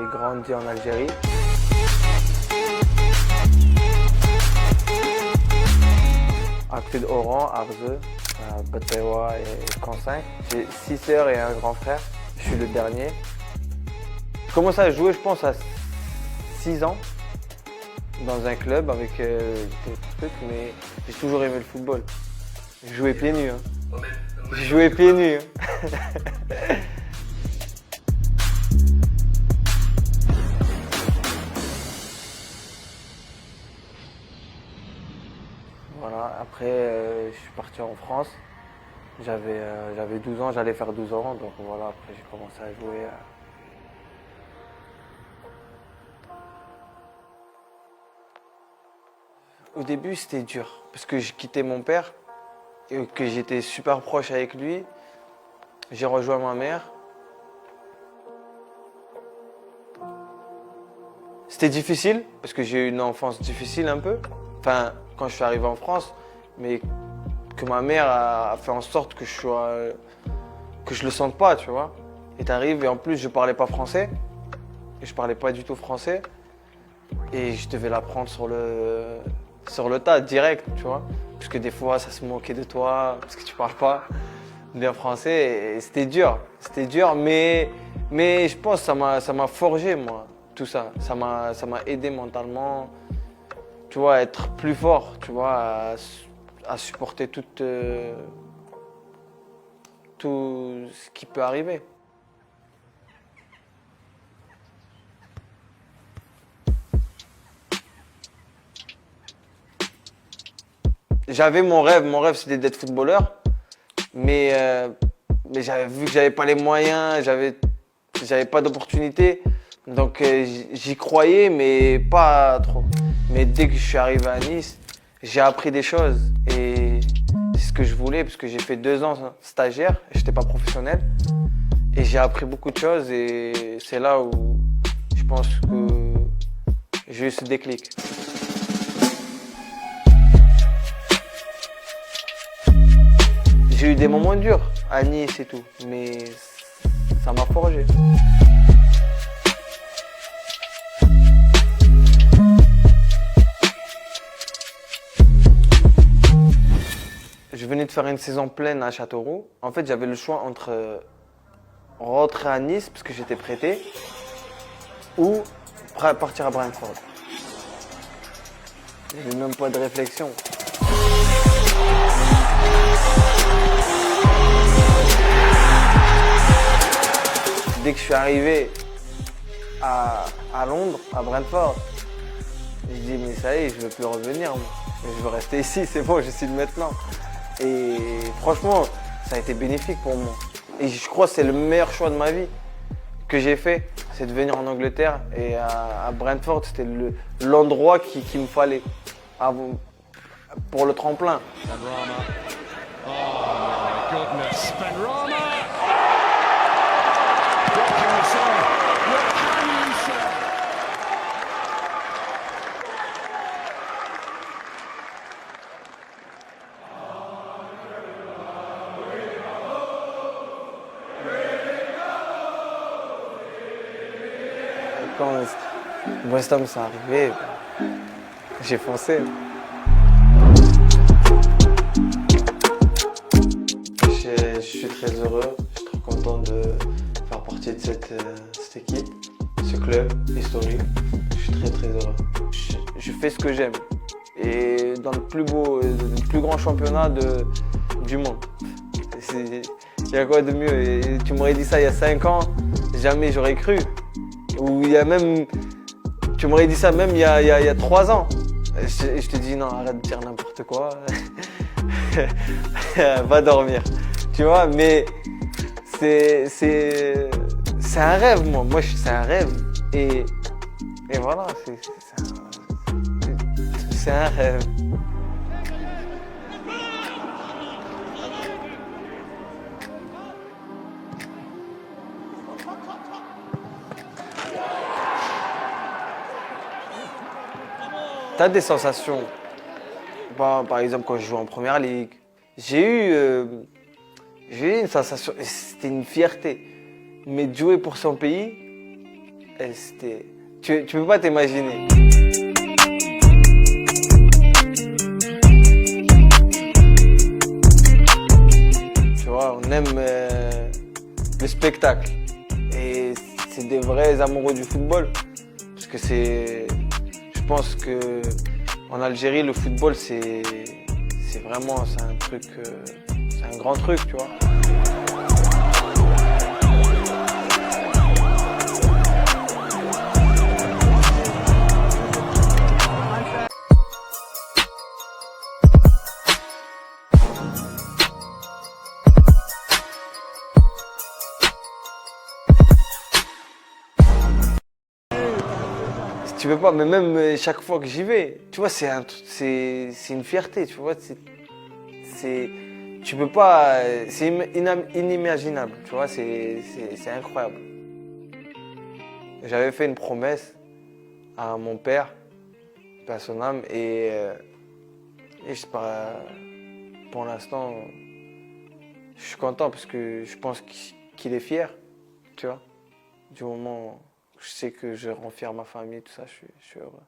grandi en Algérie. À côté d'Oran, Arze, Batewa et Cancinq. J'ai 6 sœurs et un grand frère. Je suis le dernier. J'ai commencé à jouer, je pense, à 6 ans dans un club avec des trucs, mais j'ai toujours aimé le football. Je jouais pieds nus. Hein. Je jouais pieds nus. Hein. Voilà. Après, je suis parti en France. J'avais 12 ans, j'allais faire 12 ans, donc voilà, après j'ai commencé à jouer. Au début, c'était dur, parce que j'ai quitté mon père, et que j'étais super proche avec lui. J'ai rejoint ma mère. C'était difficile, parce que j'ai eu une enfance difficile un peu. Enfin, quand je suis arrivé en France, mais que ma mère a fait en sorte que je le sente pas, tu vois. Et t'arrives, et en plus, je parlais pas français. Et je parlais pas du tout français. Et je devais l'apprendre sur le tas, direct, tu vois. Parce que des fois, ça se moquait de toi, parce que tu parles pas bien français. Et c'était dur, mais je pense que ça m'a forgé, moi, tout ça. Ça m'a aidé mentalement, tu vois, à être plus fort, tu vois, à supporter tout ce qui peut arriver. J'avais mon rêve c'était d'être footballeur, mais j'avais vu que j'avais pas les moyens, j'avais pas d'opportunité, donc j'y croyais, mais pas trop. Mais dès que je suis arrivé à Nice, j'ai appris des choses et c'est ce que je voulais, parce que j'ai fait 2 ans stagiaire, et j'étais pas professionnel, et j'ai appris beaucoup de choses, et c'est là où je pense que j'ai eu ce déclic. J'ai eu des moments durs à Nice et tout, mais ça m'a forgé. Je venais de faire une saison pleine à Châteauroux. En fait, j'avais le choix entre rentrer à Nice, parce que j'étais prêté, ou partir à Brentford. Il n'y avait même pas de réflexion. Dès que je suis arrivé à Londres, à Brentford, je dis mais ça y est, je ne veux plus revenir, moi. Je veux rester ici, c'est bon, je signe maintenant. Et franchement, ça a été bénéfique pour moi. Et je crois que c'est le meilleur choix de ma vie que j'ai fait, c'est de venir en Angleterre. Et à Brentford, c'était l'endroit qu'il me fallait pour le tremplin. Benrahma. Oh my goodness. Benrahma! What can you say? What can you say? Quand West Ham s'est arrivé, j'ai foncé. Je suis très heureux, je suis très content de faire partie de cette équipe, ce club historique. Je suis très très heureux. Je fais ce que j'aime et dans le plus grand championnat du monde. Il y a quoi de mieux? Et tu m'aurais dit ça il y a 5 ans, jamais j'aurais cru. Ou tu m'aurais dit ça même il y a 3 ans. Je te dis non, arrête de dire n'importe quoi. Va dormir. Tu vois, mais c'est un rêve, moi. C'est un rêve. Et voilà, c'est un rêve. T'as des sensations. Par exemple, quand je joue en première ligue, j'ai eu une sensation, c'était une fierté. Mais de jouer pour son pays, Tu peux pas t'imaginer. Tu vois, on aime le spectacle. Et c'est des vrais amoureux du football. Parce que je pense que en Algérie, le football, c'est vraiment, c'est un truc, c'est un grand truc, tu vois. Tu peux pas, mais même chaque fois que j'y vais, tu vois, c'est une fierté, tu vois. Tu peux pas, c'est inimaginable, tu vois, c'est incroyable. J'avais fait une promesse à mon père, paix à son âme, et je sais pas, pour l'instant, je suis content parce que je pense qu'il est fier, tu vois. Du moment où je sais que je rends fier ma famille, tout ça, je suis heureux.